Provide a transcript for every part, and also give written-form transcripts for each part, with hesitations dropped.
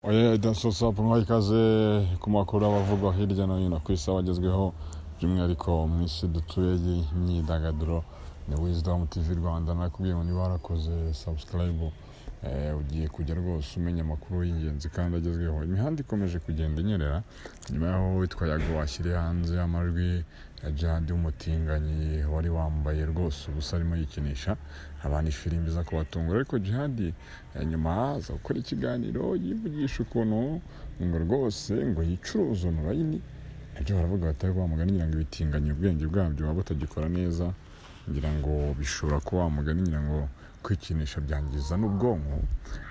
Oya idasosa mwaha ikaze ku makuru abavugwa hirya no hino ku isi abagezweho by'umwihariko mu isi dutuye y'imyidagaduro. Ni Wisdom TV Rwanda nakubwiye ngo niba warakoze subscribe ugiye kujya rwose umenya amakuru y'ingenzi kandi agezweho. Imihanda ikomeje kugenda inyerera nyuma yaho witwa Yago washyiriye hanze amajwi ya Jihad umutinganyi wari wambaye rwose ubusa arimo yikinisha abantu ifirimbi za kubatungura, ariko Jihad nyuma aza gukora ikiganiro yivugisha ukuntu ngo rwose ngo yicuruza online. Nabyo baravuga batari wamugani ngira ngo ibitinganye ubwenge bwabyo waba utagikora neza, ngira ngo bishobora kuba wamugani ngira ngo kwikinisha byangiza n'ubwonko.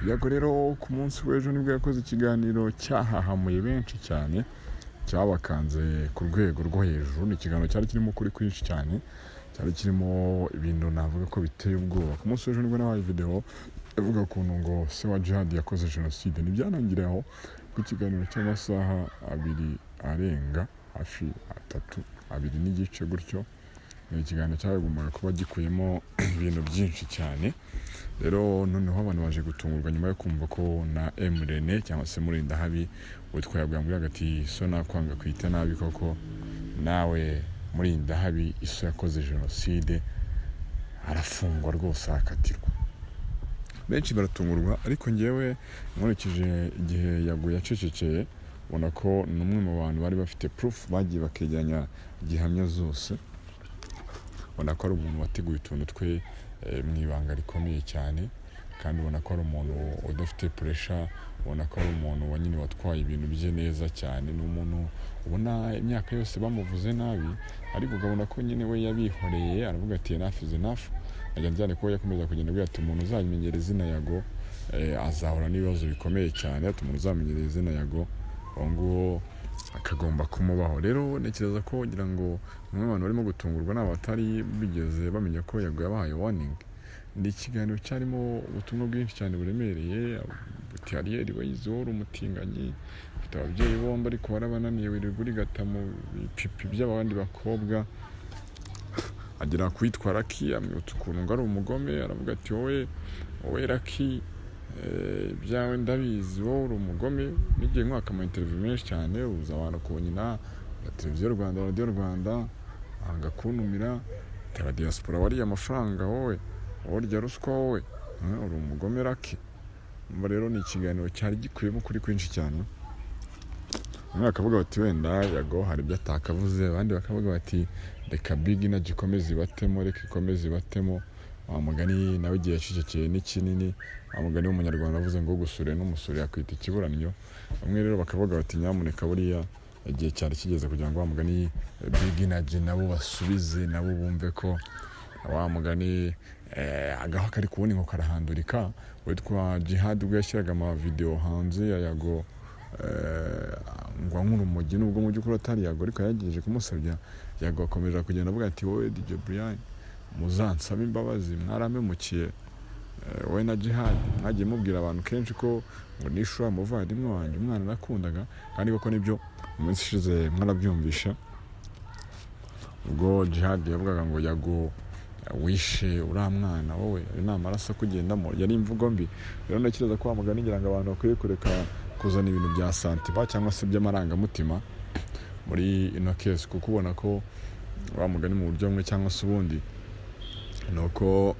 Yago rero ku munsi w'ejo nibwo yakoze ikiganiro cyahahamuye benshi cyane, cyabakanze ku rwego rwo hejuru. Ni ikiganiro cyari kirimo kuri kwinshi cyane, cyari kirimo ibintu navuga ko biteye ubwoba. Ku munsi w'ejo nibwo nabaye video avuga ukuntu ngo se wa Jihad yakoze jenoside. Nibyanangiraho ku kiganiro cy'amasaha abiri arenga hafi atatu, abiri n'igice gutyo. Ni ikiganiro cyagombaga kuba gikuyemo ibintu byinshi cyane. Rero noneho abantu baje gutungurwa nyuma yo kumva ko na Emrene cyangwa se Murindahabi witwa yabwambye hagati so nakwanga kwita nabi koko nawe Murindahabi iso yakoze jenoside arafungwa rwose akatirwa. Benshi baratungurwa, ariko ngewe nkurikije igihe Yago yacecekeye ubona ko n'umwe mu bantu bari bafite proof bagiye bakegeranya gihamya zose. Ubona ko ari umuntu wateguye utuntu twe mu ibanga rikomeye cyane, kandi ubona ko ari umuntu udafite pressure. Ubona ko ari umuntu wanyine watwaye ibintu bye neza cyane. Ni umuntu ubona imyaka yose bamuvuze nabi, ariko ukabona ko nyine we yabihoreye aravuga ati enough is enough. Ajyanye ko yakomeza kugenda avuga ati umuntu uzamenyera izina Yago azahura n'ibibazo bikomeye cyane. Ati umuntu uzamenyera izina Yago ngo akagomba kumubaho. Rero nekereza ko ngira ngo umwe abantu barimo gutungurwa n'abatari bigeze bamenya ko Yago yabahaye warning. Ndi ikiganiro cyarimo ubutumwa bwinshi cyane buremereye. Butiyariye bayizora umutinganyi ufite ababyeyi bombi ariko barabananiye wiriguri gatamu pipi by'abandi bakobwa. Agira kwitwa Lucky amwita ukuntu ngo ari umugome, aravuga ati wowe Lucky byawe ndabizi wowe uri umugome. Nigiye mwaka ama interview menshi cyane uza abantu kunyina televiziyo Rwanda, radio Rwanda anga kuntumira tera diaspora wari amafaranga wowe urya ruswa wowe uri umugome Lucky. Mba rero ni ikiganiro cyari gikuyemo kuri kwinshi cyane. Umwe akavuga bati wenda Yago hari ibyo atakavuze, abandi bakavuga bati reka big energy ikomeze ibatemo, reka ikomeze ibatemo. Wamugani nawe igihe yacecekeye ni kinini. Wamugani w'umunyarwanda avuze ngo gusure n'umusure yakwita ikiburanyo. Bamwe rero bakavuga bati nyamuneka buriya igihe cyari kigeze kugira ngo wamugani big energy nabo basubize, nabo bumve ko wamugani agaho kari kubona ngo karahandurika. Witwa Jihad ubwo yashyiraga ama video hanze ya Yago ngo nk'urumogi, nubwo mu by'ukuri atari Yago ariko yagiye kumusabya. Yago akomeje kugenda avuga ati wowe DJ Brian muzansabe imbabazi mwaramemukiye wowe na Jihad. Mwagiye mubwira abantu kenshi ko ngo nishura muvandimwe wanjye umwana nakundaga, kandi koko nibyo mu minsi ishize mwarabyumvisha ubwo Jihad yavugaga ngo Yago wishe uriya mwana wowe nta maraso kugendamo. Yari imvugo mbi. Rero ndakibaza ko wamugani ngira ngo abantu bakwiye kureka kuzana ibintu bya santima cyangwa se by'amarangamutima muri ino case, kuko ubona ko wamugani mu buryo bumwe cyangwa se ubundi nuko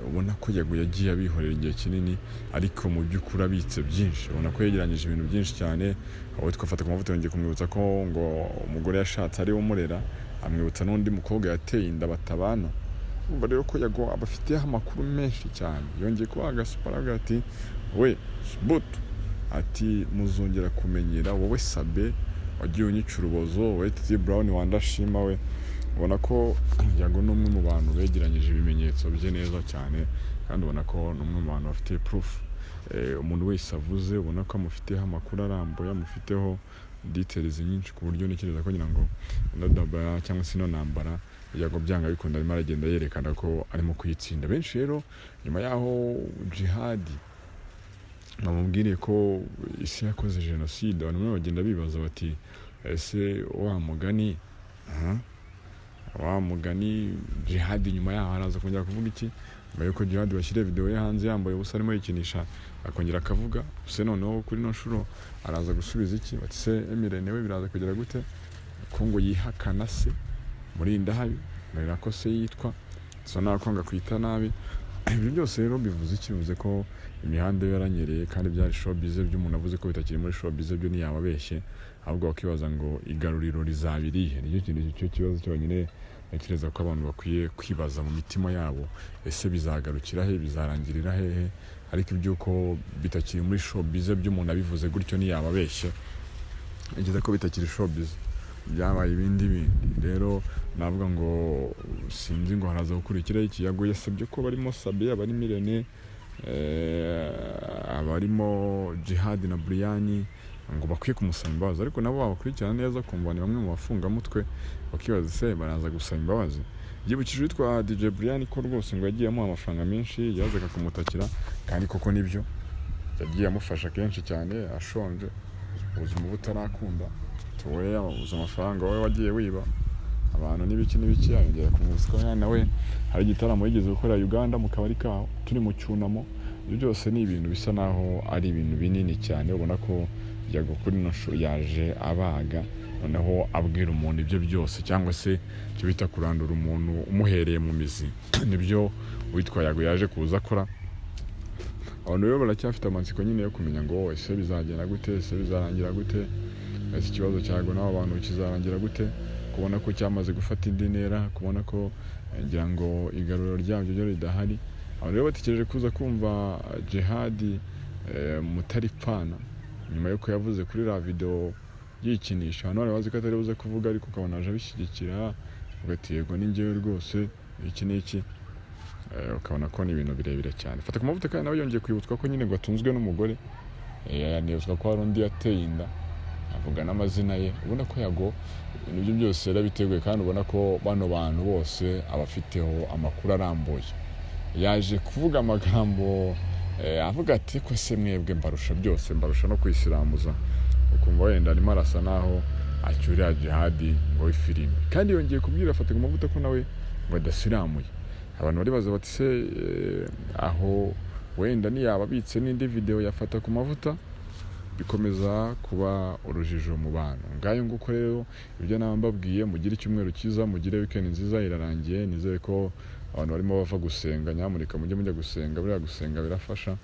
ubona ko Yago yagiye abihorera igihe kinini, ariko mu by'ukuri abitse byinshi. Ubona ko yegeranyije ibintu byinshi cyane. Aho twafata ku mavuta yongeye kumwibutsa ko ngo umugore yashatse ari umurera, amwibutsa n'undi mukobwa yateye inda batabana. Umva rero ko Yago abafitiyeho amakuru menshi cyane. Yongeye kuba agasupara avuga ati we Butu ati muzongera kumenyera wowe Sabe wagiye unyica urubozo, wowe Titi Brown wandashima we. Ubona ko Yago ni umwe mu bantu begeranyije ibimenyetso bye neza cyane, kandi ubona ko ni umwe mu bantu bafite proof. Umuntu wese avuze ubona ko amufiteho amakuru arambuye, amufiteho details nyinshi, ku buryo ntekereza ko ngira ngo ino dabara cyangwa se ino ntambara Yago byanga bikunda arimo aragenda yerekana ko arimo kuyitsinda. Benshi rero nyuma yaho Jihad bamubwiriye ko isi yakoze jenoside, abantu bamwe bagenda bibaza bati ese wa mugani Jihad nyuma yaho araza kongera kuvuga iki? nyuma yuko Djihad bashyiriye video ye hanze yambaye ubusa arimo yikinisha akongera akavuga se noneho kuri no shuro araza gusubiza iki bati se Emile newe biraza kugera gute ko ngo yihakana se muri indahabi nari ko se yitwa so nakonga kwita nabi. Ibyo byose rero bivuze iki? Bivuze ko imihanda yaranyereye kandi byari showbiz by'umuntu avuze ko bitakiri muri showbiz byo ntiyababeshye, ahubwo bakibaza ngo igaruriro rizabirihe. Nicyo kintu cyo kibazo cyonyine ntekereza ko abantu bakwiye kwibaza mu mitima yabo, ese bizagarukira he, bizarangirira hehe? Ariko ibyuko bitakiri muri showbiz by'umuntu abivuze gutyo ntiyababeshye, ngize ko bitakiri showbiz byabaye ibindi. Rero navuga ngo sinzi ngo haraza gukurikira iki. Yago yasabye ko barimo Sabe, abari Mirene, abarimo Djihad na Brian ngo bakwiye kumusaba imbabazi, ariko nabo babakurikirana neza kumva ni bamwe mu bafungamutwe, bakibaza se baraza gusaba imbabazi. Yibukije witwa DJ Brian ko rwose ngo yagiye amuha amafaranga menshi, yazaga kumutakira, kandi koko nibyo yagiye amufasha kenshi cyane ashonje, ubuzima butarakunda tuwe yabuze amafaranga wowe wagiye wiba abantu n'ibiki yongera kumuzika. Nawe hari igitaramo yigeze gukora Uganda mu kabari kaho turi mu cyunamo. Ibyo byose ni ibintu bisa naho ari ibintu binini cyane, ubona ko Yago kuri no show yaje abaga, noneho abwira umuntu ibyo byose, cyangwa se cyo bita kurandura umuntu umuhereye mu mizi. Nibyo witwa Yago yaje kuza akora. Abantu rero baracyafite amatsiko nyine yo kumenya ngo ese bizagenda gute, ese bizarangira gute, ese ikibazo cyago n'abo bantu kizarangira gute, kubona ko cyamaze gufata indi ntera, kubona ko ngira ngo igaruriro ryabyo byo ridahari. Abantu rero batekereje kuza kumva Djihad mutaripfana nyuma yuko yavuze kuri la video yikinisha. None bazi ko atari buze kuvuga, ariko ukabona aje abishyigikira ugati yego ni njyewe rwose iki n'iki, ukabona ko ni ibintu birebire cyane. Fata ku mavuta kandi nawe yongeye kwibutswa ko nyine ngo atunzwe n'umugore, yanezwa ko hari undi yateye inda, avuga n'amazina ye. Ubona ko Yago ibintu byose yarabiteguye, kandi ubona ko bano bantu bose abafiteho amakuru arambuye. Yaje kuvuga amagambo avuga ati ko se mwebwe mbarusha byose, mbarusha no kwisiramuza, ukumva wenda arimo arasa naho acyurira Djihad ngo ifilime. Kandi yongeye kubwira Fata ku mavuta ko nawe ngo adasiramuye. Abantu bari baza bati se aho wenda niyababitse n'indi video yafata ku mavuta bikomeza kuba urujijo mu bantu. Ngayo nguko rero ibyo nambabwiye, mugire icyumweru cyiza, mugire weekend nziza, irarangiye. Nizeye ko abantu barimo bava gusenga, nyamurika mujye gusenga, buriya gusenga birafasha.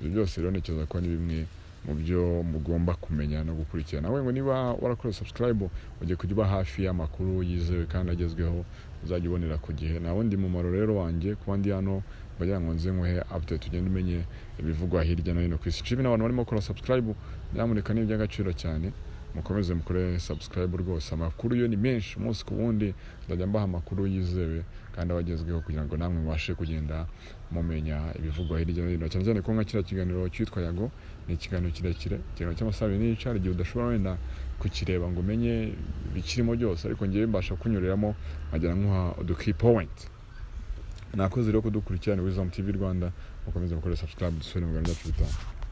Ibyo byose rero ntekereza ko ni bimwe mu byo mugomba kumenya no gukurikirana. Nawe ngo niba warakora subscribe ujye kujya uba hafi y'amakuru yizewe kandi agezweho, uzajya ubonera ku gihe. Nta wundi mumaro rero wanjye kuba ndi hano bagira ngo nze nkuhe update, ugende umenye ibivugwa hirya no hino ku isi. Chibi n'abantu barimo gukora subscribe, nyamurika ni iby'agaciro cyane, mukomeze mukore subscribe rwose. Amakuru yo ni menshi umunsi ku wundi, ndajya mbaha amakuru yizewe kandi abagezweho kugira ngo namwe mubashe kugenda mumenya ibivugwa hirya no hino. Cyane cyane ko nka kiriya kiganiro cyitwa Yago ni ikiganiro kirekire, ikiganiro cy'amasaha 2 n'igice, igihe udashobora wenda kukireba ngo umenye bikirimo byose, ariko ngiye mbasha kunyuriramo nkagera nkuha key point. Nakoze rero kudukurikirana Wisdom TV Rwanda, mukomeze mukore subscribe, dusubire mu Rwanda 5.